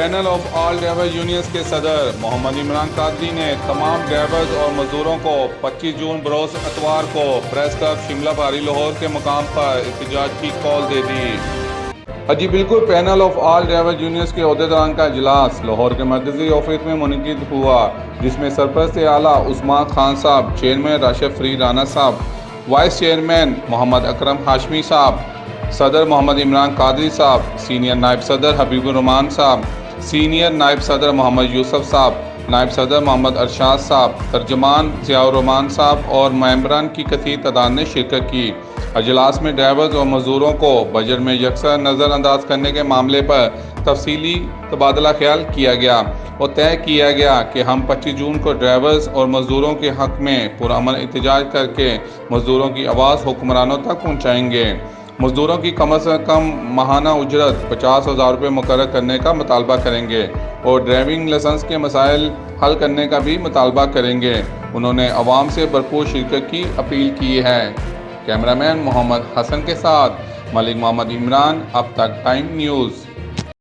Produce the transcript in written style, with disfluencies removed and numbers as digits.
Panel of all driver unions کے صدر محمد عمران قادری نے تمام ڈرائیورز اور مزدوروں کو 25 جون بروز اتوار کو پریس کلب شملہ باری لاہور کے مقام پر احتجاج کی کال دے دی۔ جی بالکل، panel of all driver unions کے عہدیداران کا اجلاس لاہور کے مرکزی آفس میں منعقد ہوا، جس میں سرپرست اعلیٰ عثمان خان صاحب، چیئرمین راشد فرید رانا صاحب، وائس چیئرمین محمد اکرم ہاشمی صاحب، صدر محمد عمران قادری صاحب، سینئر نائب صدر حبیب الرحمان صاحب، سینئر نائب صدر محمد یوسف صاحب، نائب صدر محمد ارشاد صاحب، ترجمان ضیاء الرحمان صاحب اور ممبران کی کثیر تعداد نے شرکت کی۔ اجلاس میں ڈرائیورز اور مزدوروں کو بجٹ میں یکساں نظر انداز کرنے کے معاملے پر تفصیلی تبادلہ خیال کیا گیا اور طے کیا گیا کہ ہم 25 جون کو ڈرائیورز اور مزدوروں کے حق میں پرامن احتجاج کر کے مزدوروں کی آواز حکمرانوں تک پہنچائیں گے۔ مزدوروں کی کم از کم ماہانہ اجرت 50,000 روپے مقرر کرنے کا مطالبہ کریں گے اور ڈرائیونگ لائسنس کے مسائل حل کرنے کا بھی مطالبہ کریں گے۔ انہوں نے عوام سے بھرپور شرکت کی اپیل کی ہے۔ کیمرہ مین محمد حسن کے ساتھ ملک محمد عمران، اب تک ٹائم نیوز۔